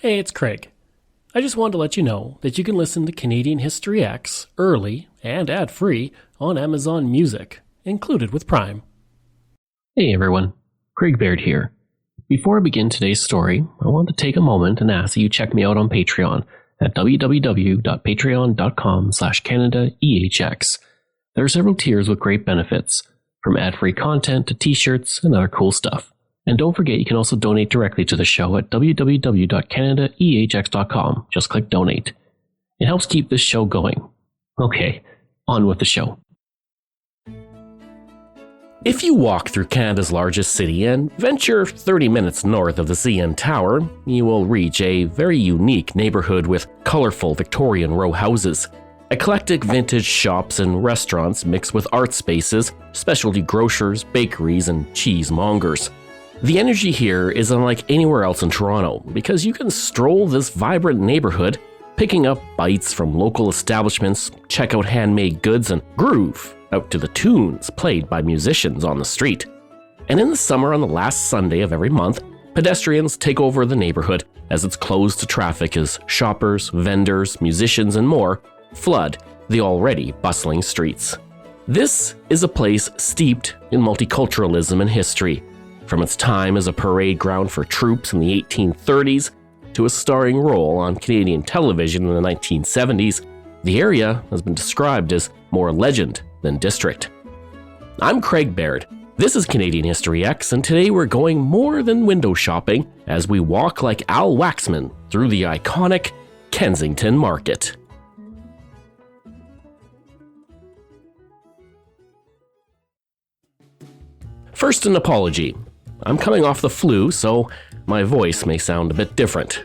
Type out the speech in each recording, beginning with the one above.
Hey, it's Craig. I just wanted to let you know that you can listen to Canadian History X early and ad-free on Amazon Music, included with Prime. Hey everyone, Craig Baird here. Before I begin today's story, I want to take a moment and ask that you check me out on Patreon at www.patreon.com/CanadaEHX. There are several tiers with great benefits, from ad-free content to t-shirts and other cool stuff. And don't forget, you can also donate directly to the show at www.CanadaEHX.com. Just click donate. It helps keep this show going. Okay, on with the show. If you walk through Canada's largest city and venture 30 minutes north of the CN Tower, you will reach a very unique neighborhood with colorful Victorian row houses. Eclectic vintage shops and restaurants mixed with art spaces, specialty grocers, bakeries, and cheesemongers. The energy here is unlike anywhere else in Toronto because you can stroll this vibrant neighborhood, picking up bites from local establishments, check out handmade goods, and groove out to the tunes played by musicians on the street. And in the summer, on the last Sunday of every month, pedestrians take over the neighborhood as it's closed to traffic as shoppers, vendors, musicians, and more flood the already bustling streets. This is a place steeped in multiculturalism and history. From its time as a parade ground for troops in the 1830s to a starring role on Canadian television in the 1970s, the area has been described as more legend than district. I'm Craig Baird. This is Canadian History X, and today we're going more than window shopping as we walk like Al Waxman through the iconic Kensington Market. First, an apology. I'm coming off the flu, so my voice may sound a bit different.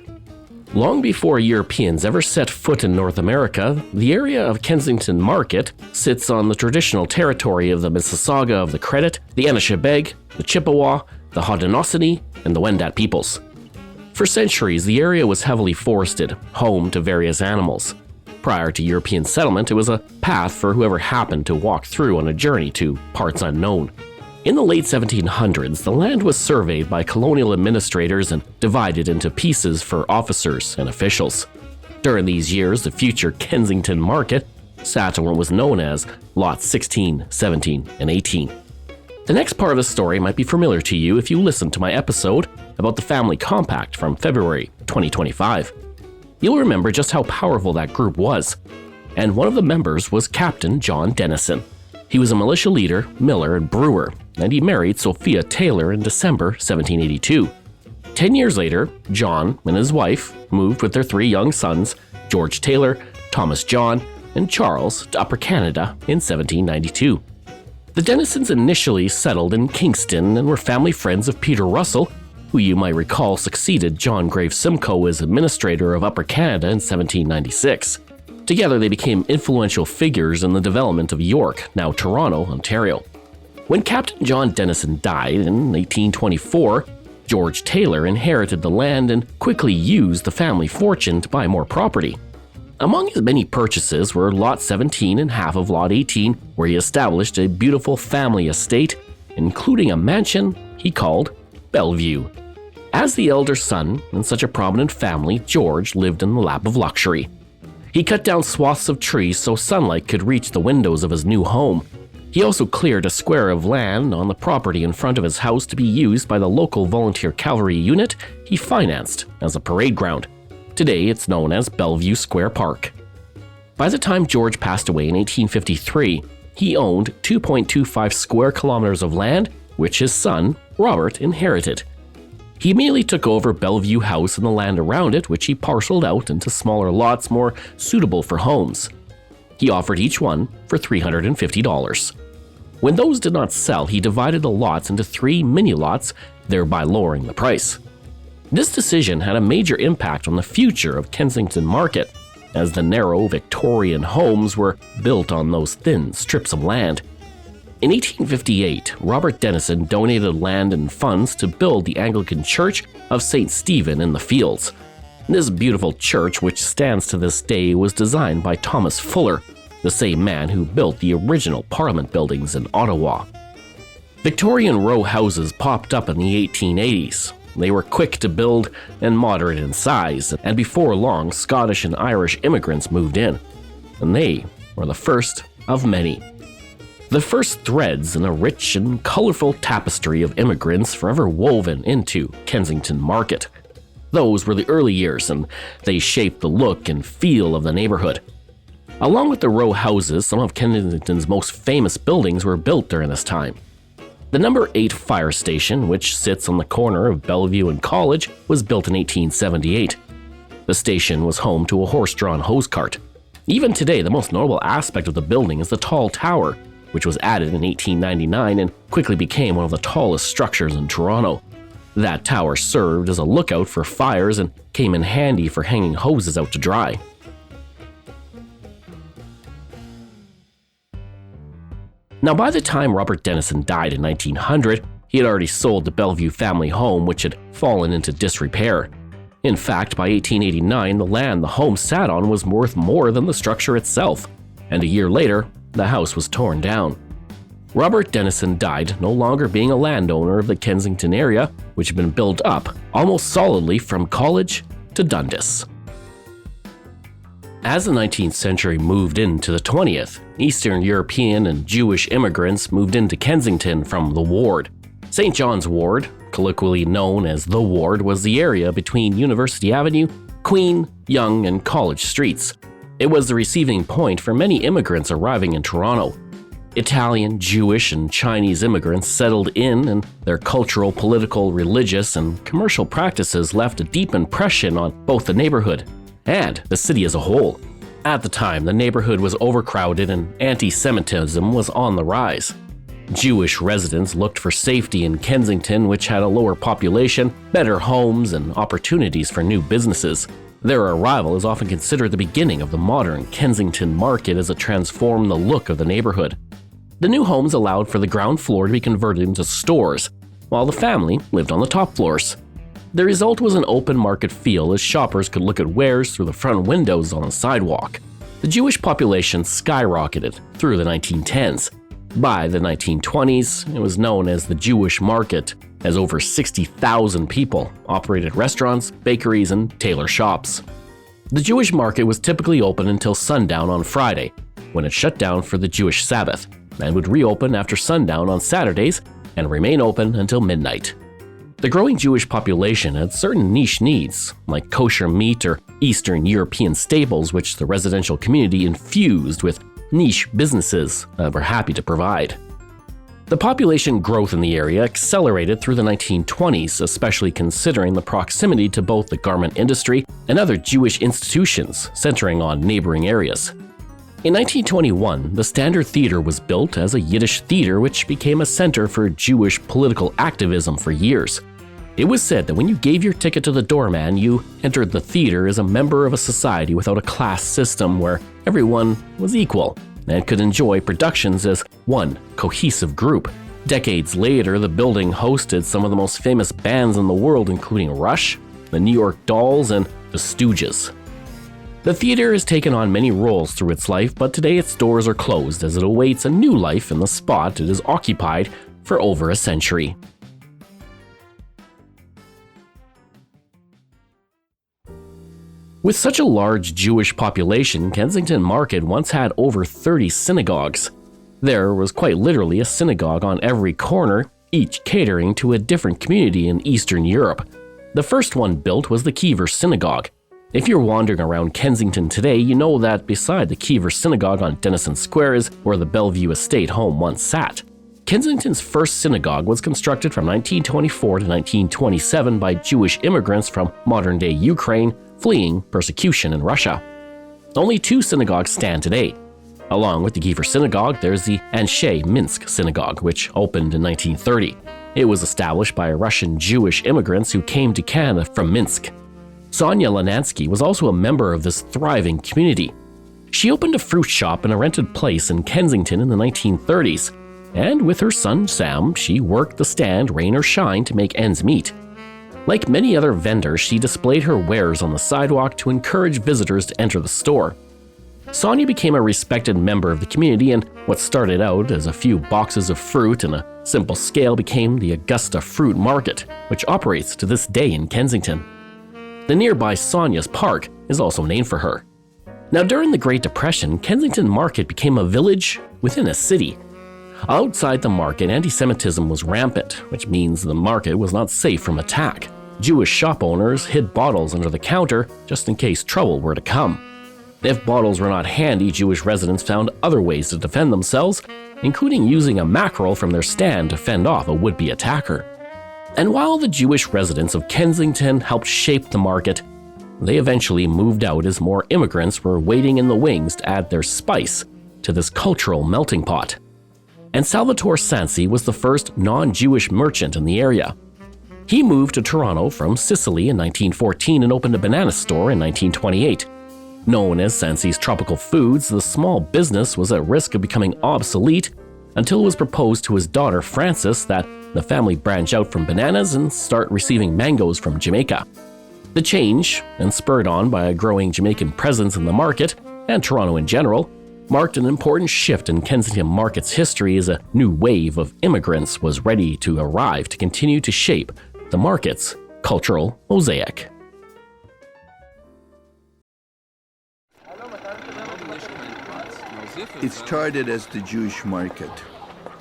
Long before Europeans ever set foot in North America, the area of Kensington Market sits on the traditional territory of the Mississauga of the Credit, the Anishinaabeg, the Chippewa, the Haudenosaunee, and the Wendat peoples. For centuries, the area was heavily forested, home to various animals. Prior to European settlement, it was a path for whoever happened to walk through on a journey to parts unknown. In the late 1700s, the land was surveyed by colonial administrators and divided into pieces for officers and officials. During these years, the future Kensington Market sat on what was known as Lots 16, 17, and 18. The next part of the story might be familiar to you if you listened to my episode about the Family Compact from February 2025. You'll remember just how powerful that group was, and one of the members was Captain John Denison. He was a militia leader, miller, and brewer, and he married Sophia Taylor in December 1782. 10 years later, John and his wife moved with their 3 young sons, George Taylor, Thomas John, and Charles, to Upper Canada in 1792. The Denisons initially settled in Kingston and were family friends of Peter Russell, who you might recall succeeded John Graves Simcoe as administrator of Upper Canada in 1796. Together, they became influential figures in the development of York, now Toronto, Ontario. When Captain John Denison died in 1824, George Taylor inherited the land and quickly used the family fortune to buy more property. Among his many purchases were Lot 17 and half of Lot 18, where he established a beautiful family estate, including a mansion he called Bellevue. As the elder son in such a prominent family, George lived in the lap of luxury. He cut down swaths of trees so sunlight could reach the windows of his new home. He also cleared a square of land on the property in front of his house to be used by the local volunteer cavalry unit he financed as a parade ground. Today it's known as Bellevue Square Park. By the time George passed away in 1853, he owned 2.25 square kilometers of land, which his son, Robert, inherited. He immediately took over Bellevue House and the land around it, which he parceled out into smaller lots more suitable for homes. He offered each one for $350. When those did not sell, he divided the lots into 3 mini-lots, thereby lowering the price. This decision had a major impact on the future of Kensington Market, as the narrow Victorian homes were built on those thin strips of land. In 1858, Robert Denison donated land and funds to build the Anglican Church of St. Stephen in the Fields. This beautiful church, which stands to this day, was designed by Thomas Fuller, the same man who built the original Parliament buildings in Ottawa. Victorian row houses popped up in the 1880s. They were quick to build and moderate in size, and before long, Scottish and Irish immigrants moved in. And they were the first of many. The first threads in a rich and colorful tapestry of immigrants forever woven into Kensington Market. Those were the early years, and they shaped the look and feel of the neighborhood. Along with the row houses, some of Kensington's most famous buildings were built during this time. The number 8 fire station, which sits on the corner of Bellevue and College, was built in 1878. The station was home to a horse-drawn hose cart. Even today, the most notable aspect of the building is the tall tower, which was added in 1899 and quickly became one of the tallest structures in Toronto. That tower served as a lookout for fires and came in handy for hanging hoses out to dry. Now, by the time Robert Dennison died in 1900, he had already sold the Bellevue family home, which had fallen into disrepair. In fact, by 1889, the land the home sat on was worth more than the structure itself, and a year later, the house was torn down. Robert Dennison died no longer being a landowner of the Kensington area, which had been built up almost solidly from College to Dundas. As the 19th century moved into the 20th, Eastern European and Jewish immigrants moved into Kensington from the Ward. St. John's Ward, colloquially known as the Ward, was the area between University Avenue, Queen, Yonge, and College Streets. It was the receiving point for many immigrants arriving in Toronto. Italian, Jewish, and Chinese immigrants settled in, and their cultural, political, religious, and commercial practices left a deep impression on both the neighborhood and the city as a whole. At the time, the neighborhood was overcrowded and anti-Semitism was on the rise. Jewish residents looked for safety in Kensington, which had a lower population, better homes, and opportunities for new businesses. Their arrival is often considered the beginning of the modern Kensington Market as it transformed the look of the neighborhood. The new homes allowed for the ground floor to be converted into stores, while the family lived on the top floors. The result was an open market feel as shoppers could look at wares through the front windows on the sidewalk. The Jewish population skyrocketed through the 1910s. By the 1920s, it was known as the Jewish Market, as over 60,000 people operated restaurants, bakeries, and tailor shops. The Jewish Market was typically open until sundown on Friday, when it shut down for the Jewish Sabbath, and would reopen after sundown on Saturdays and remain open until midnight. The growing Jewish population had certain niche needs, like kosher meat or Eastern European staples, which the residential community infused with niche businesses that were happy to provide. The population growth in the area accelerated through the 1920s, especially considering the proximity to both the garment industry and other Jewish institutions centering on neighboring areas. In 1921, the Standard Theatre was built as a Yiddish theater which became a center for Jewish political activism for years. It was said that when you gave your ticket to the doorman, you entered the theater as a member of a society without a class system where everyone was equal and could enjoy productions as one cohesive group. Decades later, the building hosted some of the most famous bands in the world, including Rush, the New York Dolls, and the Stooges. The theater has taken on many roles through its life, but today its doors are closed as it awaits a new life in the spot it has occupied for over a century. With such a large Jewish population, Kensington Market once had over 30 synagogues. There was quite literally a synagogue on every corner, each catering to a different community in Eastern Europe. The first one built was the Kiever Synagogue. If you're wandering around Kensington today, you know that beside the Kiever Synagogue on Denison Square is where the Bellevue Estate home once sat. Kensington's first synagogue was constructed from 1924 to 1927 by Jewish immigrants from modern-day Ukraine fleeing persecution in Russia. Only 2 synagogues stand today. Along with the Kiever Synagogue, there's the Anshe Minsk Synagogue, which opened in 1930. It was established by Russian Jewish immigrants who came to Canada from Minsk. Sonia Lanansky was also a member of this thriving community. She opened a fruit shop in a rented place in Kensington in the 1930s, and with her son Sam, she worked the stand rain or shine to make ends meet. Like many other vendors, she displayed her wares on the sidewalk to encourage visitors to enter the store. Stony became a respected member of the community, and what started out as a few boxes of fruit and a simple scale became the Augusta Fruit Market, which operates to this day in Kensington. The nearby Sonia's Park is also named for her. Now, during the Great Depression, Kensington Market became a village within a city. Outside the market, anti-Semitism was rampant, which means the market was not safe from attack. Jewish shop owners hid bottles under the counter just in case trouble were to come. If bottles were not handy, Jewish residents found other ways to defend themselves, including using a mackerel from their stand to fend off a would-be attacker. And while the Jewish residents of Kensington helped shape the market, they eventually moved out as more immigrants were waiting in the wings to add their spice to this cultural melting pot. And Salvatore Sansi was the first non-Jewish merchant in the area. He moved to Toronto from Sicily in 1914 and opened a banana store in 1928. Known as Sansi's Tropical Foods, the small business was at risk of becoming obsolete until it was proposed to his daughter Frances that the family branch out from bananas and start receiving mangoes from Jamaica. The change, and spurred on by a growing Jamaican presence in the market, and Toronto in general, marked an important shift in Kensington Market's history as a new wave of immigrants was ready to arrive to continue to shape the market's cultural mosaic. It started as the Jewish market.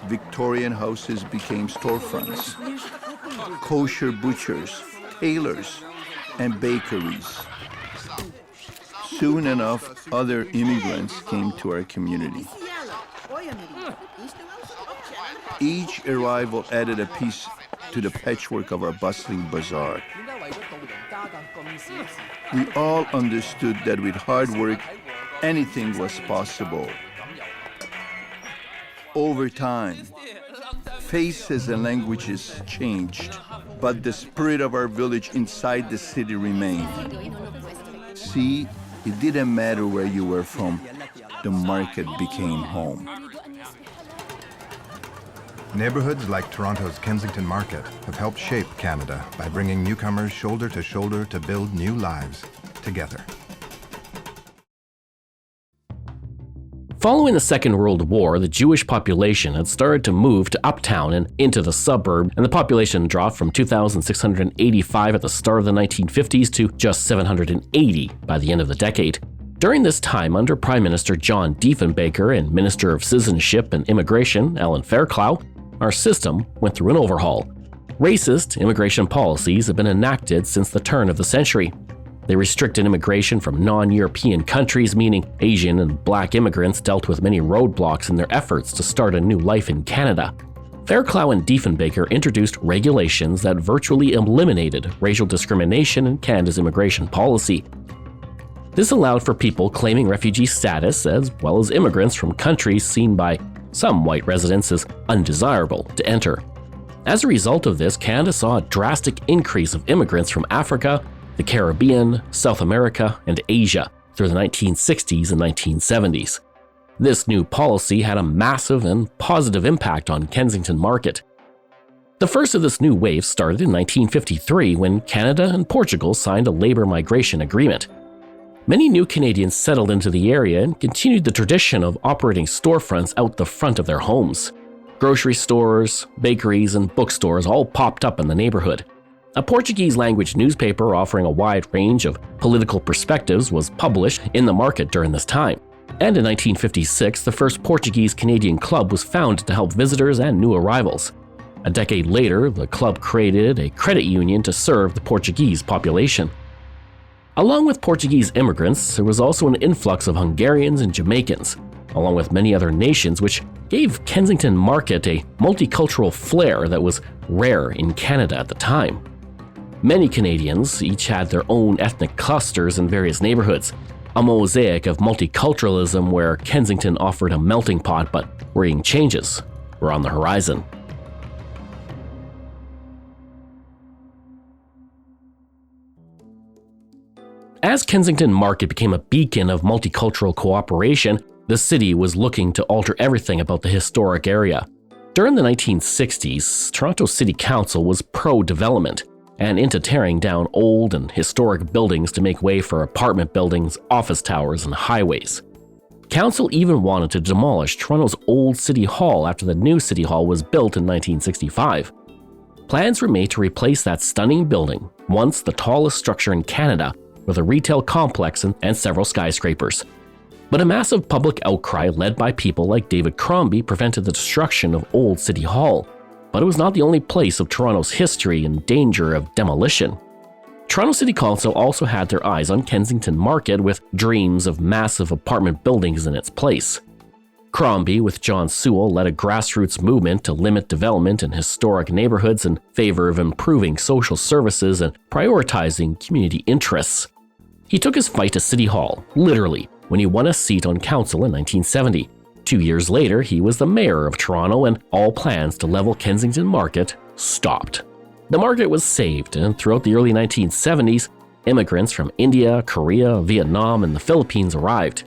Victorian houses became storefronts, kosher butchers, tailors, and bakeries. Soon enough, other immigrants came to our community. Each arrival added a piece to the patchwork of our bustling bazaar. We all understood that with hard work, anything was possible. Over time, faces and languages changed, but the spirit of our village inside the city remained. See, it didn't matter where you were from, the market became home. Neighborhoods like Toronto's Kensington Market have helped shape Canada by bringing newcomers shoulder to shoulder to build new lives together. Following the Second World War, the Jewish population had started to move to uptown and into the suburb, and the population dropped from 2,685 at the start of the 1950s to just 780 by the end of the decade. During this time, under Prime Minister John Diefenbaker and Minister of Citizenship and Immigration Alan Fairclough, our system went through an overhaul. Racist immigration policies have been enacted since the turn of the century. They restricted immigration from non-European countries, meaning Asian and Black immigrants dealt with many roadblocks in their efforts to start a new life in Canada. Fairclough and Diefenbaker introduced regulations that virtually eliminated racial discrimination in Canada's immigration policy. This allowed for people claiming refugee status, as well as immigrants from countries seen by some white residents as undesirable, to enter. As a result of this, Canada saw a drastic increase of immigrants from Africa, the Caribbean, South America, and Asia through the 1960s and 1970s. This new policy had a massive and positive impact on Kensington Market. The first of this new wave started in 1953 when Canada and Portugal signed a labor migration agreement. Many new Canadians settled into the area and continued the tradition of operating storefronts out the front of their homes. Grocery stores, bakeries, and bookstores all popped up in the neighborhood. A Portuguese-language newspaper offering a wide range of political perspectives was published in the market during this time. And in 1956, the first Portuguese-Canadian club was founded to help visitors and new arrivals. A decade later, the club created a credit union to serve the Portuguese population. Along with Portuguese immigrants, there was also an influx of Hungarians and Jamaicans, along with many other nations, which gave Kensington Market a multicultural flair that was rare in Canada at the time. Many Canadians each had their own ethnic clusters in various neighborhoods, a mosaic of multiculturalism where Kensington offered a melting pot, but worrying changes were on the horizon. As Kensington Market became a beacon of multicultural cooperation, the city was looking to alter everything about the historic area. During the 1960s, Toronto City Council was pro-development and into tearing down old and historic buildings to make way for apartment buildings, office towers, and highways. Council even wanted to demolish Toronto's old City Hall after the new City Hall was built in 1965. Plans were made to replace that stunning building, once the tallest structure in Canada, with a retail complex and several skyscrapers. But a massive public outcry led by people like David Crombie prevented the destruction of Old City Hall. But it was not the only place of Toronto's history in danger of demolition. Toronto City Council also had their eyes on Kensington Market with dreams of massive apartment buildings in its place. Crombie, with John Sewell, led a grassroots movement to limit development in historic neighborhoods in favor of improving social services and prioritizing community interests. He took his fight to City Hall, literally, when he won a seat on council in 1970. 2 years later, he was the mayor of Toronto, and all plans to level Kensington Market stopped. The market was saved, and throughout the early 1970s, immigrants from India, Korea, Vietnam, and the Philippines arrived.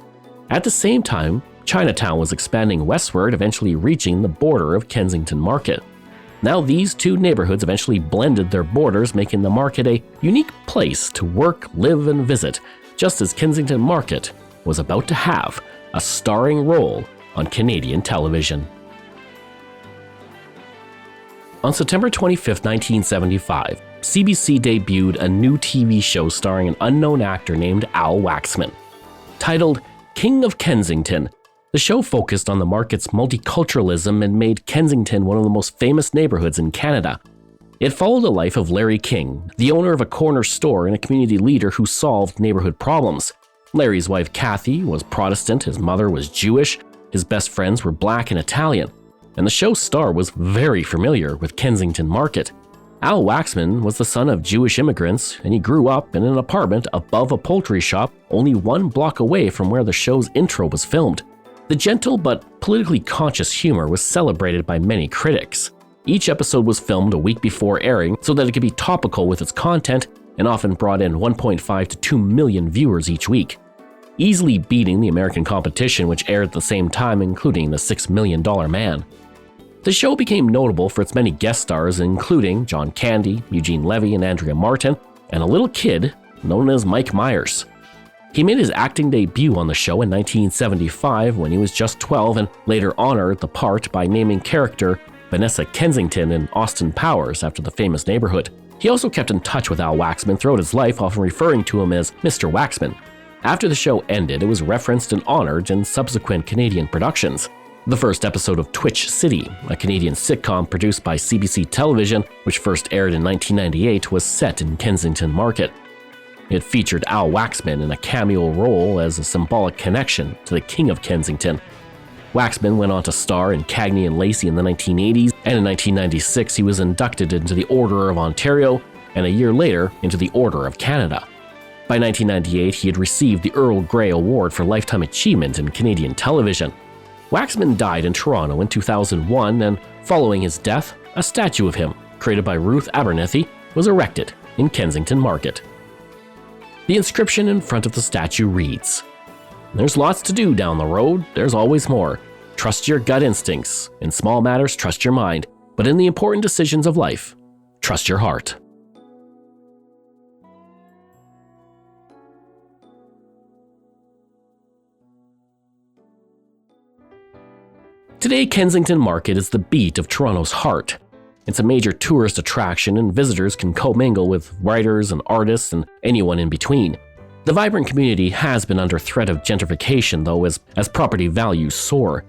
At the same time, Chinatown was expanding westward, eventually reaching the border of Kensington Market. Now these two neighborhoods eventually blended their borders, making the market a unique place to work, live, and visit, just as Kensington Market was about to have a starring role on Canadian television. On September 25, 1975, CBC debuted a new TV show starring an unknown actor named Al Waxman. Titled King of Kensington, the show focused on the market's multiculturalism and made Kensington one of the most famous neighborhoods in Canada. It followed the life of Larry King, the owner of a corner store and a community leader who solved neighborhood problems. Larry's wife Kathy was Protestant, his mother was Jewish, his best friends were Black and Italian, and the show's star was very familiar with Kensington Market. Al Waxman was the son of Jewish immigrants, and he grew up in an apartment above a poultry shop only 1 block away from where the show's intro was filmed. The gentle but politically conscious humor was celebrated by many critics. Each episode was filmed a week before airing so that it could be topical with its content, and often brought in 1.5 to 2 million viewers each week, easily beating the American competition, which aired at the same time, including The $6 Million Man. The show became notable for its many guest stars, including John Candy, Eugene Levy, and Andrea Martin, and a little kid known as Mike Myers. He made his acting debut on the show in 1975 when he was just 12, and later honored the part by naming character Vanessa Kensington in Austin Powers after the famous neighborhood. He also kept in touch with Al Waxman throughout his life, often referring to him as Mr. Waxman. After the show ended, it was referenced and honored in subsequent Canadian productions. The first episode of Twitch City, a Canadian sitcom produced by CBC Television, which first aired in 1998, was set in Kensington Market. It featured Al Waxman in a cameo role as a symbolic connection to the King of Kensington. Waxman went on to star in Cagney and Lacey in the 1980s, and in 1996 he was inducted into the Order of Ontario, and a year later into the Order of Canada. By 1998, he had received the Earl Grey Award for Lifetime Achievement in Canadian television. Waxman died in Toronto in 2001, and following his death, a statue of him, created by Ruth Abernethy, was erected in Kensington Market. The inscription in front of the statue reads, "There's lots to do down the road, there's always more. Trust your gut instincts. In small matters, trust your mind. But in the important decisions of life, trust your heart." Today, Kensington Market is the beat of Toronto's heart. It's a major tourist attraction, and visitors can commingle with writers and artists and anyone in between. The vibrant community has been under threat of gentrification, though, as property values soar.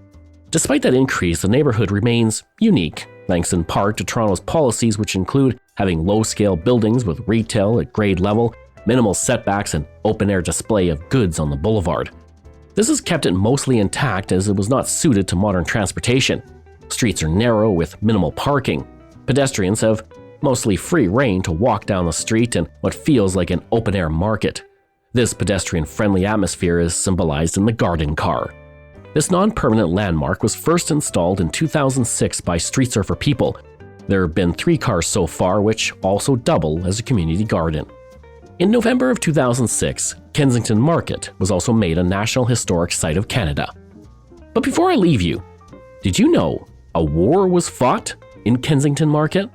Despite that increase, the neighborhood remains unique, thanks in part to Toronto's policies, which include having low-scale buildings with retail at grade level, minimal setbacks, and open-air display of goods on the boulevard. This has kept it mostly intact, as it was not suited to modern transportation. Streets are narrow with minimal parking. Pedestrians have mostly free rein to walk down the street in what feels like an open-air market. This pedestrian-friendly atmosphere is symbolized in the garden car. This non-permanent landmark was first installed in 2006 by Street Surfer people. There have been 3 cars so far, which also double as a community garden. In November of 2006, Kensington Market was also made a National Historic Site of Canada. But before I leave you, did you know a war was fought in Kensington Market?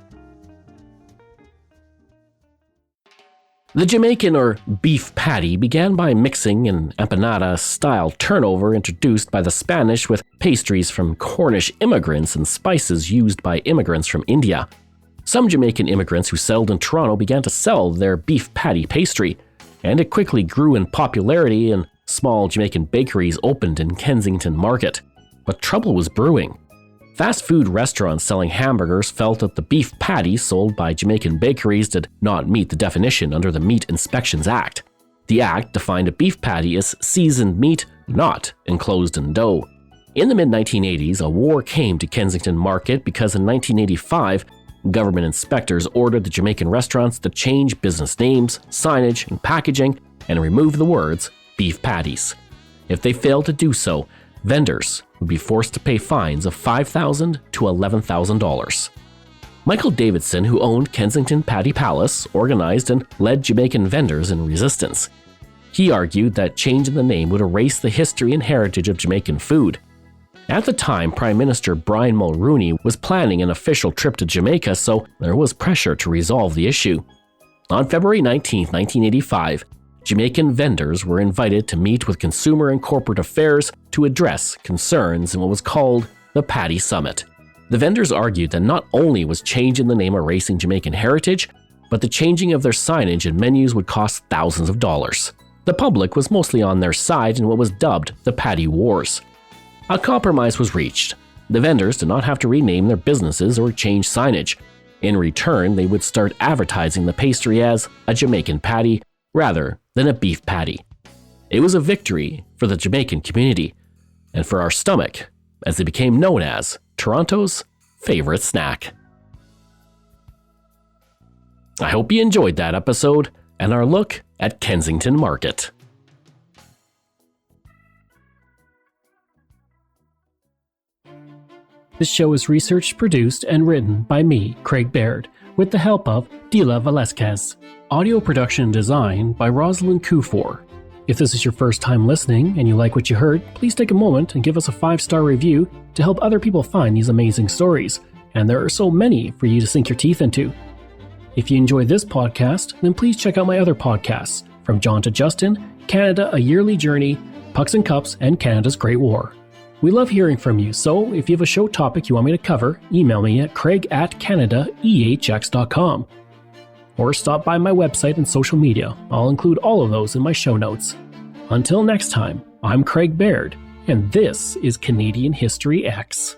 The Jamaican or beef patty began by mixing an empanada-style turnover introduced by the Spanish with pastries from Cornish immigrants and spices used by immigrants from India. Some Jamaican immigrants who settled in Toronto began to sell their beef patty pastry, and it quickly grew in popularity and small Jamaican bakeries opened in Kensington Market. But trouble was brewing. Fast food restaurants selling hamburgers felt that the beef patty sold by Jamaican bakeries did not meet the definition under the Meat Inspections Act. The act defined a beef patty as seasoned meat, not enclosed in dough. In the mid-1980s, a war came to Kensington Market because in 1985, government inspectors ordered the Jamaican restaurants to change business names, signage, and packaging and remove the words beef patties. If they failed to do so, vendors would be forced to pay fines of $5,000 to $11,000. Michael Davidson, who owned Kensington Patty Palace, organized and led Jamaican vendors in resistance. He argued that changing the name would erase the history and heritage of Jamaican food. At the time, Prime Minister Brian Mulroney was planning an official trip to Jamaica, so there was pressure to resolve the issue. On February 19, 1985, Jamaican vendors were invited to meet with Consumer and Corporate Affairs to address concerns in what was called the Patty Summit. The vendors argued that not only was changing the name erasing Jamaican heritage, but the changing of their signage and menus would cost thousands of dollars. The public was mostly on their side in what was dubbed the Patty Wars. A compromise was reached. The vendors did not have to rename their businesses or change signage. In return, they would start advertising the pastry as a Jamaican patty rather than a beef patty. It was a victory for the Jamaican community and for our stomach, as they became known as Toronto's favorite snack. I hope you enjoyed that episode and our look at Kensington Market. This show is researched, produced, and written by me, Craig Baird, with the help of Dila Velasquez. Audio production and design by Rosalind Kufor. If this is your first time listening and you like what you heard, please take a moment and give us a 5-star review to help other people find these amazing stories. And there are so many for you to sink your teeth into. If you enjoy this podcast, then please check out my other podcasts, From John to Justin, Canada, A Yearly Journey, Pucks and Cups, and Canada's Great War. We love hearing from you, so if you have a show topic you want me to cover, email me at craig@canadaehx.com. Or stop by my website and social media. I'll include all of those in my show notes. Until next time, I'm Craig Baird, and this is Canadian History X.